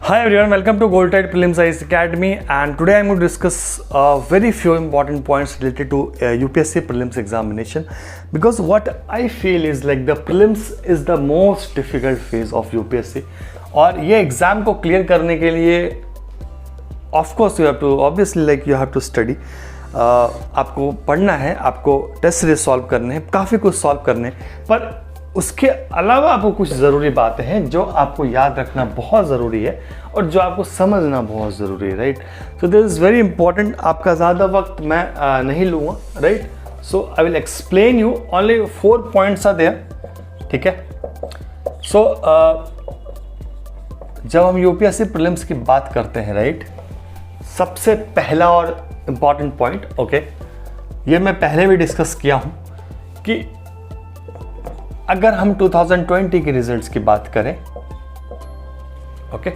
Hi everyone, welcome to Gold Tide Prelims IAS Academy, and today I'm going to discuss very few important points related to UPSC prelims examination, because what I feel is like the prelims is the most difficult phase of UPSC. और ये exam को clear करने के लिए of course you have to obviously like you have to study, आपको पढ़ना है, आपको टेस्ट सीरीज सॉल्व करने हैं, काफ़ी कुछ सॉल्व करने हैं, पर उसके अलावा आपको कुछ ज़रूरी बातें हैं जो आपको याद रखना बहुत ज़रूरी है और जो आपको समझना बहुत ज़रूरी है, right. So this is very important. आपका ज़्यादा वक्त मैं नहीं लूँगा, right. So I will explain you only 4 points are there, ठीक है। सो जब हम यूपीएससी प्रीलिम्स की बात करते हैं, राइट, सबसे पहला और इम्पॉर्टेंट पॉइंट, ओके, ये मैं पहले भी डिस्कस किया हूँ कि अगर हम 2020 के रिजल्ट्स की बात करें, okay,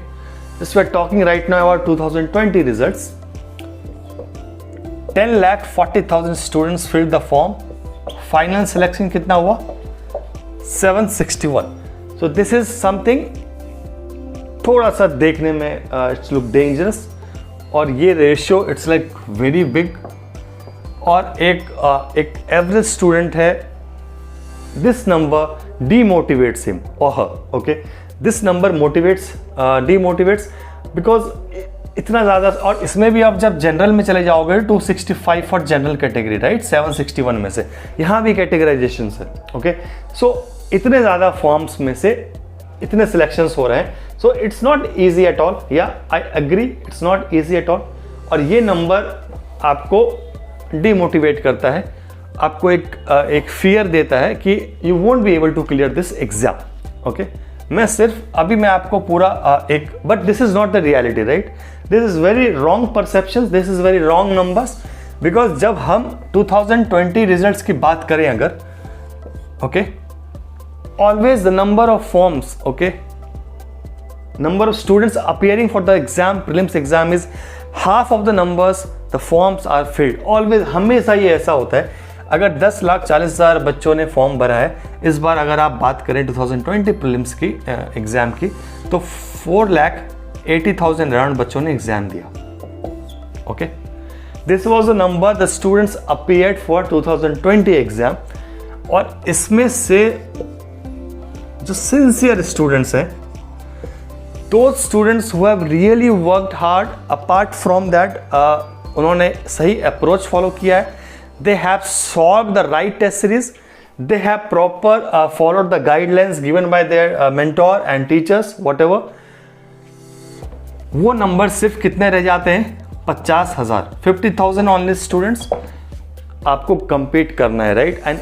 this we are talking right now about 2020 results. 10,40,000 students filled the form. Final selection कितना हुआ? 761। सो दिस इज समथिंग थोड़ा सा देखने में इट्स लुक डेंजरस, और ये ratio it's like very big. और एक एवरेज स्टूडेंट है, this number demotivates him or her, okay, this number demotivates because इतना ज़्यादा। और इसमें भी आप जब जनरल में चले जाओगे 265 फॉर जनरल कैटेगरी, राइट, 761 में से यहाँ भी कैटेगराइजेशन है, ओके। सो इतने ज़्यादा फॉर्म्स में से इतने सिलेक्शंस हो रहे हैं, so it's not easy at all, yeah I agree, it's not easy at all. और ये नंबर आपको डीमोटिवेट करता है, आपको एक फियर देता है कि you won't be able to clear this exam, okay. मैं सिर्फ अभी मैं आपको पूरा but this is not the reality, right. This is very wrong perception, this is very wrong numbers, because जब हम 2020 रिजल्ट्स की बात करें अगर, okay, always the number of forms, okay, number of students appearing for the exam, prelims exam is half of the numbers the forms are filled. Always, हमेशा ये ऐसा होता है। अगर 10,40,000 बच्चों ने फॉर्म भरा है, इस बार अगर आप बात करें 2020 प्रीलिम्स की एग्जाम की, तो 4,80,000 अराउंड बच्चों ने एग्जाम दिया, okay. This was the number the students appeared for 2020 exam. और इसमें से जो सिंसियर स्टूडेंट्स हैं, those students who have really worked hard, apart from that उन्होंने सही अप्रोच फॉलो किया है, they have solved the right test series, they have proper followed the guidelines given by their mentor and teachers, whatever, वो number सिर्फ कितने रह जाते हैं? 50,000, 50,000 only students आपको compete करना है, right, and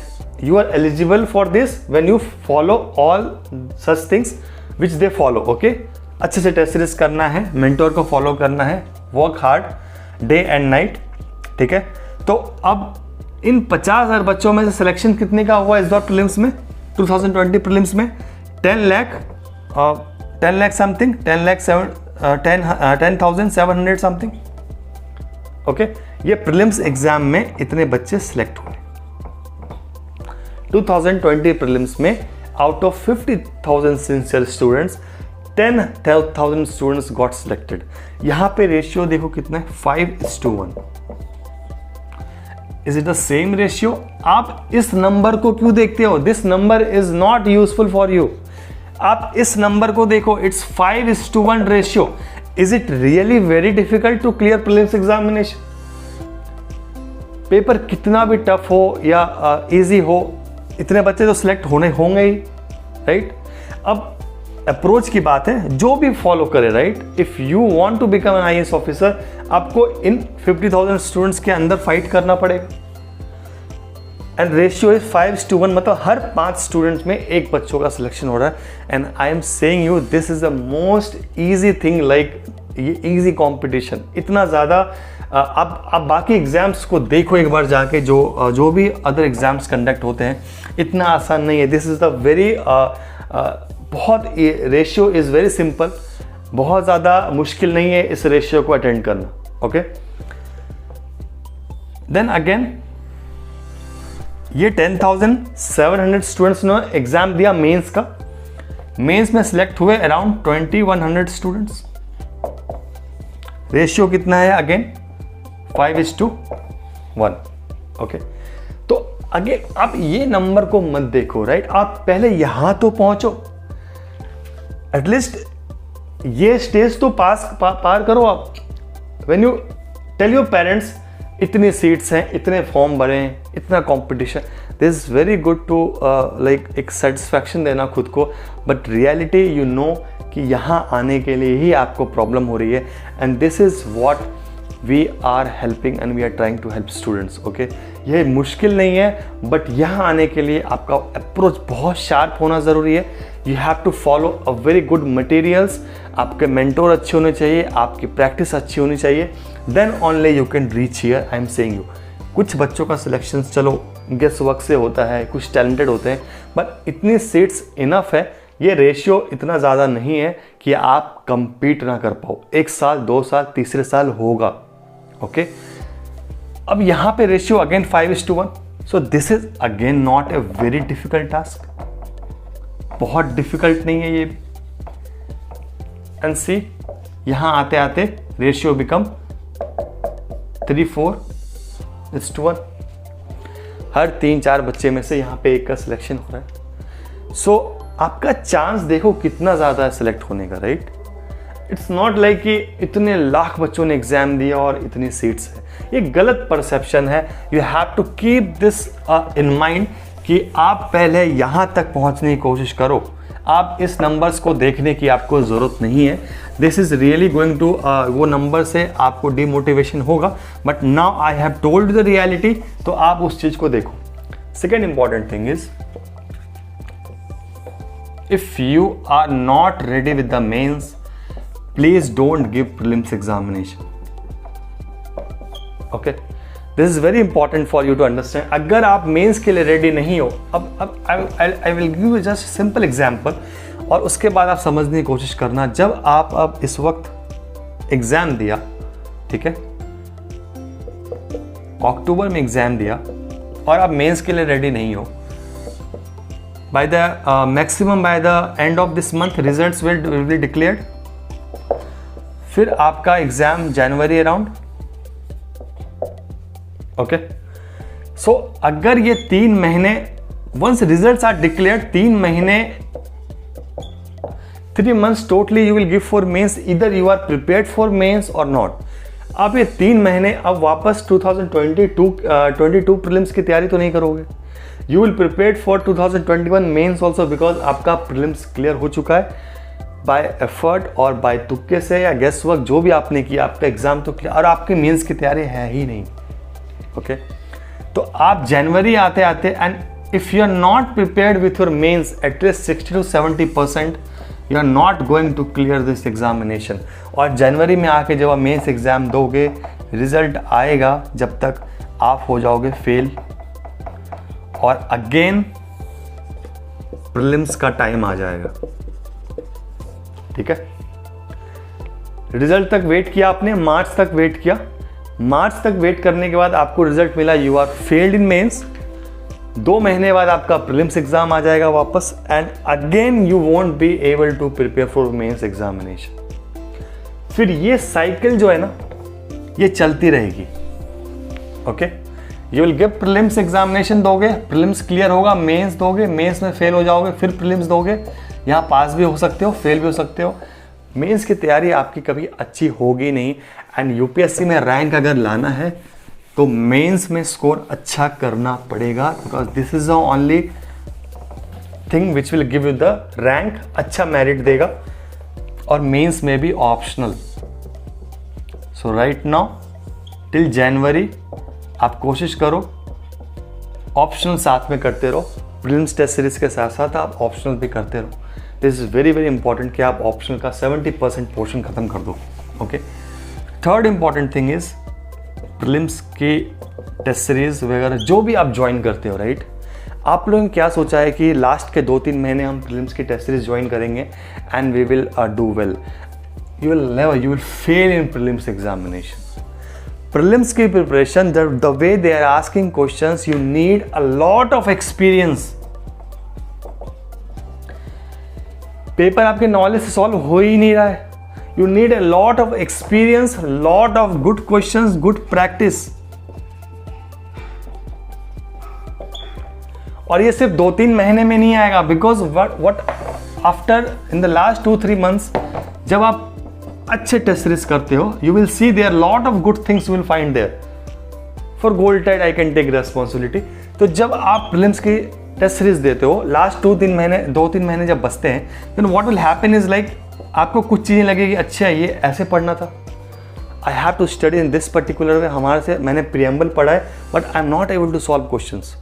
you are eligible for this when you follow all such things which they follow, okay। अच्छे से टेस्ट सीरीज करना है, मेंटोर को फॉलो करना है, work hard day and night, ठीक है। तो अब इन 50,000 बच्चों में से सिलेक्शन कितने का हुआ इस बार प्रीलिम्स में, 2020 प्रीलिम्स में? 10 लाख समथिंग, 10,700 समथिंग, ओके। ये प्रीलिम्स एग्जाम में इतने बच्चे सिलेक्ट हुए 2020 प्रीलिम्स में। Out of 50,000 sincere students, 10,000 students got selected. यहां पे रेशियो देखो कितना है, 5:1। Is it the same ratio? आप इस नंबर को क्यों देखते हो? This number is not useful for you. आप इस नंबर को देखो, it's 5:1 ratio. Is it really very difficult to clear prelims examination? Paper कितना भी टफ हो या इजी हो, इतने बच्चे तो सिलेक्ट होंगे ही, राइट। अब अप्रोच की बात है, जो भी फॉलो करे, right. If you want to become an IAS officer, आपको इन 50,000 स्टूडेंट्स के अंदर फाइट करना पड़ेगा। एंड रेशियो इज 5:1, मतलब हर 5 स्टूडेंट्स में एक बच्चों का सिलेक्शन हो रहा है। And I am saying you this is the most easy thing, like ये ईजी कॉम्पिटिशन इतना ज़्यादा। आप बाकी एग्जाम्स को देखो एक बार जाके, जो भी अदर एग्जाम्स कंडक्ट होते हैं, इतना आसान नहीं है। दिस इज द वेरी बहुत रेशियो इज़ वेरी सिंपल, बहुत ज़्यादा मुश्किल नहीं है इस रेशियो को अटेंड करना, ओके। देन अगेन ये 10,700 स्टूडेंट्स ने एग्जाम दिया मेंस का। मेंस में सिलेक्ट हुए अराउंड 2,100 स्टूडेंट्स, रेशियो कितना है अगेन 5:1. ओके, तो अगेन आप ये नंबर को मत देखो, राइट? आप पहले यहां तो पहुंचो, एटलीस्ट ये स्टेज तो पार करो आप. When you tell your parents इतनी सीट्स हैं, इतने फॉर्म भरे हैं, इतना competition, this is very good to like एक सेटिस्फैक्शन देना खुद को, बट रियलिटी यू नो कि यहाँ आने के लिए ही आपको प्रॉब्लम हो रही है. And this is what we are helping and we are trying to help students. Okay, ये मुश्किल नहीं है, बट यहाँ आने के लिए आपका अप्रोच बहुत शार्प होना ज़रूरी है. You have to follow a very good materials. आपके मेंटोर अच्छे होने चाहिए, आपकी प्रैक्टिस अच्छी होनी चाहिए, then only you can reach here. I am saying you, कुछ बच्चों का सिलेक्शन चलो गेस वर्क से होता है, कुछ टैलेंटेड होते हैं, बट इतनी सीट्स इनफ है. ये रेशियो इतना ज़्यादा नहीं है कि आप कंपीट ना कर पाओ. 1 साल 2 साल तीसरे साल होगा. ओके, अब यहाँ पे ratio again 5:1. So this is again not a very difficult task. बहुत डिफिकल्ट नहीं है ये. एंड सी, यहाँ आते आते रेशियो बिकम 3:4:1. हर 3-4 बच्चे में से यहाँ पे एक का सिलेक्शन हो रहा है. सो आपका चांस देखो कितना ज़्यादा है सिलेक्ट होने का, राइट? इट्स नॉट लाइक कि इतने लाख बच्चों ने एग्जाम दिया और इतनी सीट्स है. ये गलत परसेप्शन है. You have to keep this in mind कि आप पहले यहाँ तक पहुँचने की कोशिश करो. आप इस नंबर्स को देखने की आपको ज़रूरत नहीं है. This is really going to वो नंबर से आपको डिमोटिवेशन होगा, but now I have told the reality, तो आप उस चीज़ को देखो. Second important thing is, if you are not ready with the mains, please don't give prelims examination. Okay, this is very important for you to understand. अगर आप mains के लिए रेडी नहीं हो, अब I will give you just simple example, और उसके बाद आप समझने की कोशिश करना. जब आप अब इस वक्त एग्जाम दिया, ठीक है, अक्टूबर में एग्जाम दिया और आप मेंस के लिए रेडी नहीं हो, by the maximum by the end of this month results will be declared. फिर आपका एग्जाम जनवरी अराउंड. ओके, सो अगर ये 3 महीने once results are declared, 3 महीने 3 months totally you will give for mains, either you are prepared for mains or not. आप ये 3 महीने अब वापस 2022 प्रीलिम्स की तैयारी तो नहीं करोगे. You will prepared for 2021 mains also because आपका प्रीलिम्स क्लियर हो चुका है बाय एफर्ट और बाय तुक्के से या गेस वर्क, जो भी आपने किया आपका एग्जाम तो क्लियर, और आपकी मेंस की तैयारी है ही नहीं. ओके, तो आप जनवरी आते आते, and if you are not prepared with your mains at least 60 to 70%, you are not going to clear this examination. और जनवरी में आके जब आप मेंस एग्जाम दोगे, रिजल्ट आएगा जब तक आप हो जाओगे फेल, और अगेन प्रीलिम्स का टाइम आ जाएगा. ठीक है, रिजल्ट तक वेट किया आपने, मार्च तक वेट किया, मार्च तक वेट करने के बाद आपको रिजल्ट मिला, you are failed in mains. 2 महीने बाद आपका प्रीलिम्स एग्जाम आ जाएगा वापस, and again you won't be able to prepare for mains examination. फिर ये साइकिल जो है ना, ये चलती रहेगी. Okay, you will give prelims examination, दोगे, प्रीलिम्स क्लियर होगा, मेंस दोगे, मेंस में फेल हो जाओगे, फिर प्रीलिम्स दोगे. यहाँ पास भी हो सकते हो, फेल भी हो सकते हो. मेंस की तैयारी आपकी कभी अच्छी होगी नहीं. एंड यूपीएससी में रैंक अगर लाना है तो मेंस में स्कोर अच्छा करना पड़ेगा, because this is the only thing which will give you the rank. अच्छा मेरिट देगा, और मेंस में भी ऑप्शनल. सो राइट नाउ टिल जनवरी आप कोशिश करो ऑप्शनल साथ में करते रहो. प्रीलिम्स टेस्ट सीरीज के साथ साथ आप ऑप्शनल भी करते रहो. This is very very important कि आप ऑप्शनल का 70% पोर्शन खत्म कर दो. Okay, third important thing is prelims की टेस्ट सीरीज वगैरह जो भी आप ज्वाइन करते हो, राइट? आप लोगों ने क्या सोचा है कि लास्ट के 2-3 महीने हम प्रीलिम्स की टेस्ट सीरीज ज्वाइन करेंगे and we will do well. You will never, you will fail in prelims examination. Prelims की preparation, the way they are asking questions, you need a lot of experience. Paper आपके knowledge से solve हो ही नहीं रहा है. You need a lot of experience, lot of good questions, good practice. और ये सिर्फ 2-3 महीने में नहीं आएगा, because what after in the last 2-3 months जब आप अच्छे टेस्ट सीरीज करते हो, you will see there lot of good things you will find there. For Gold Tide I can take responsibility. तो जब आप प्रीलिम्स की टेस्ट सीरीज देते हो, लास्ट 2-3 महीने जब बचते हैं, then what will happen is like आपको कुछ चीज़ें लगेगी, अच्छा ये ऐसे पढ़ना था, I have to study in this particular way, हमारे से मैंने प्रियम्बल पढ़ा है but I am not able to solve questions,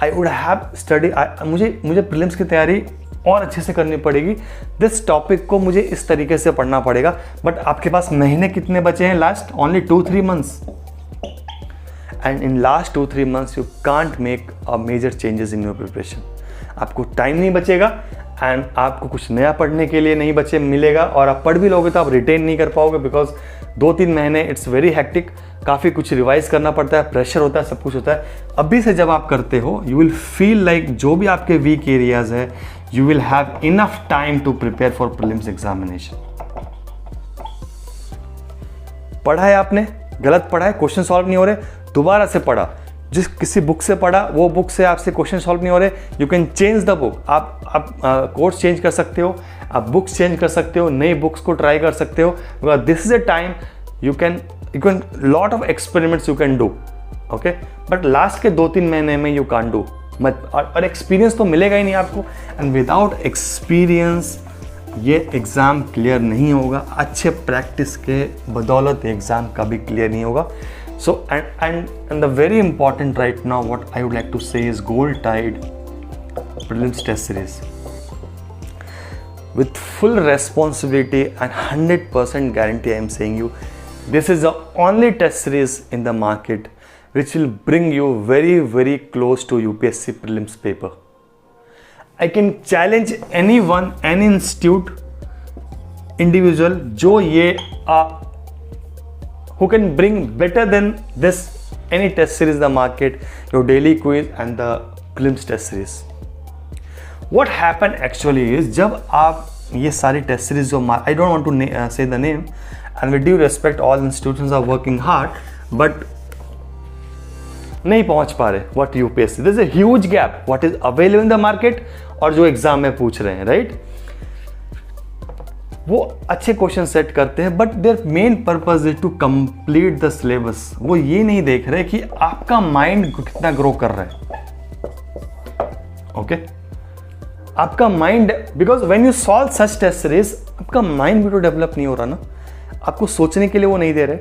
I would have study, मुझे प्रीलिम्स की तैयारी और अच्छे से करनी पड़ेगी, दिस टॉपिक को मुझे इस तरीके से पढ़ना पड़ेगा। बट आपके पास महीने कितने बचे हैं? Last only 2-3 months, and in last 2-3 months you can't make a major changes in your preparation. आपको टाइम नहीं बचेगा एंड आपको कुछ नया पढ़ने के लिए नहीं मिलेगा, और आप पढ़ भी लोगे तो आप रिटेन नहीं कर पाओगे, बिकॉज 2-3 महीने इट्स वेरी हेक्टिक, काफ़ी कुछ रिवाइज करना पड़ता है, प्रेशर होता है, सब कुछ होता है। अभी से जब आप करते हो यू विल फील लाइक जो भी आपके वीक एरियाज है, you will have enough time to prepare for prelims examination. पढ़ा है आपने, गलत पढ़ा है, क्वेश्चन सॉल्व नहीं हो रहे, दोबारा से पढ़ा, जिस किसी बुक से पढ़ा वो बुक से आपसे क्वेश्चन सॉल्व नहीं हो रहे, you can change the book. आप कोर्स चेंज कर सकते हो, आप बुक्स चेंज कर सकते हो, नई बुक्स को ट्राई कर सकते हो, because this is a time you can lot of experiments you can do, okay. But last के 2-3 महीने में यू कांट डू मत, और एक्सपीरियंस तो मिलेगा ही नहीं आपको, एंड विदाउट एक्सपीरियंस ये एग्ज़ाम क्लियर नहीं होगा, अच्छे प्रैक्टिस के बदौलत एग्ज़ाम कभी क्लियर नहीं होगा। So and the very important right now what I would like to say is Gold Tide Prelims Test Series with full responsibility and 100% guarantee I am saying you, this is the only test series in the market which will bring you very close to UPSC prelims paper. I can challenge anyone, any institute, individual जो ये who can bring better than this any test series in the market, your daily quiz and the prelims test series. What happened actually is जब आप ये सारी test series जो I don't want to say the name, and with due respect all institutions are working hard but नहीं पहुंच पा रहे what UPSC, there is a huge gap what is available in the market और जो exam में पूछ रहे हैं, right? वो अच्छे क्वेश्चन सेट करते हैं but their main purpose is to complete the syllabus. वो ये नहीं देख रहे कि आपका माइंड कितना ग्रो कर रहा है, ओके आपका mind, because when you solve such test series आपका माइंड भी तो डेवलप नहीं हो रहा ना, आपको सोचने के लिए वो नहीं दे रहे,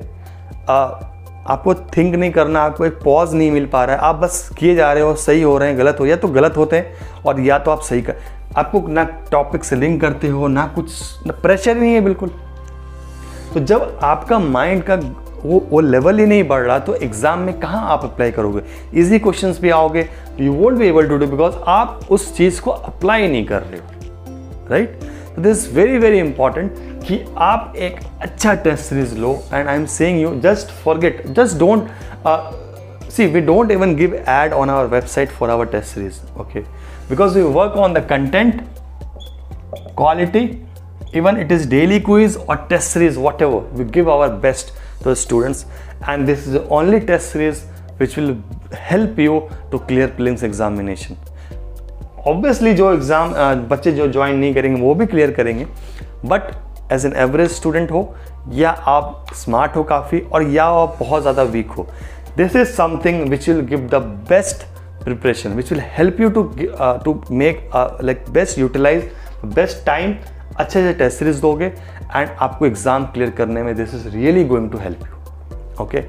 आपको थिंक नहीं करना, आपको एक पॉज नहीं मिल पा रहा है, आप बस किए जा रहे हो, सही हो रहे हैं, गलत हो, या तो गलत होते हैं और या तो आप सही कर, आपको ना टॉपिक से लिंक करते हो, ना कुछ, ना प्रेशर ही नहीं है बिल्कुल। तो जब आपका माइंड का वो लेवल ही नहीं बढ़ रहा तो एग्जाम में कहाँ आप अप्लाई करोगे, इजी क्वेश्चंस भी आओगे, you won't be able to do, because आप उस चीज़ को अप्लाई नहीं कर रहे हो, राइट। तो दिस इज वेरी इंपॉर्टेंट कि आप एक अच्छा टेस्ट सीरीज लो, and I am saying you just forget, just don't see, we don't even give ad on our website for our test series, okay, because we work on the content, quality, even it is daily quiz or test series, whatever, we give our best to the students, and this is the only test series which will help you to clear prelims examination. Obviously जो exam बच्चे जो join नहीं करेंगे वो भी clear करेंगे, but as an average student हो, या आप स्मार्ट हो काफ़ी, और या आप बहुत ज़्यादा वीक हो, this is something which will give the best preparation, which will help you to make like best utilize best time, अच्छे से टेस्ट सीरीज दोगे एंड आपको एग्जाम क्लियर करने में this is really going to help you, okay.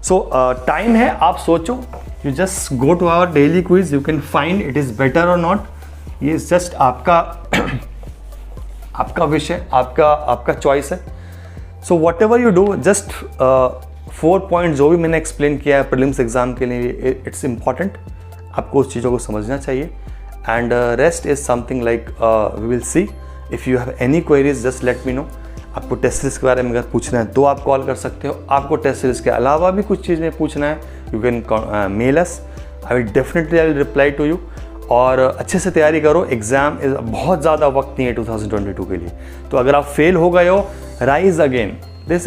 So time है, आप सोचो, you just go to our daily quiz, you can find it is better or not, ये जस्ट आपका आपका विषय, आपका चॉइस है। So whatever you do, just 4 point जो भी मैंने एक्सप्लेन किया है प्रीलिम्स एग्जाम के लिए, इट्स इंपॉर्टेंट, आपको उस चीज़ों को समझना चाहिए, and rest is something like we will see. If you have any queries just let me know. आपको टेस्ट सीरीज के बारे में अगर पूछना है तो आप कॉल कर सकते हो, आपको टेस्ट सीरीज के अलावा भी कुछ चीज़ें पूछना है, you can mail us, I will definitely reply to you. और अच्छे से तैयारी करो। एग्ज़ाम बहुत ज़्यादा वक्त नहीं है 2022 के लिए। तो अगर आप फेल हो गए हो, rise again. This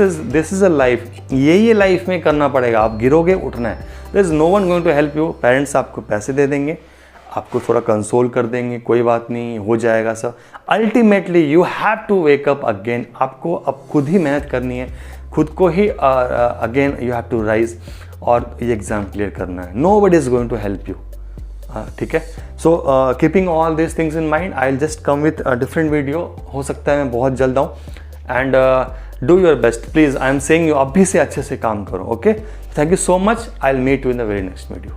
is a life, यही लाइफ में करना पड़ेगा। आप गिरोगे, उठना है। There is no one going to help you. Parents आपको पैसे दे देंगे, आपको थोड़ा कंसोल कर देंगे, कोई बात नहीं, हो जाएगा सब। Ultimately you have to wake up again. आपको अब खुद ही मेहनत करनी है, खुद को ही again you have to rise और ये एग्ज़ाम क्लियर करना है। Nobody is going to help you. ठीक है। So keeping all this things in mind, I will just come with different video. हो सकता है मैं बहुत जल्द आऊँ। And do your best please. I am saying you, अभी से अच्छे से काम करो। Okay, thank you so much. I will meet you in the very next video.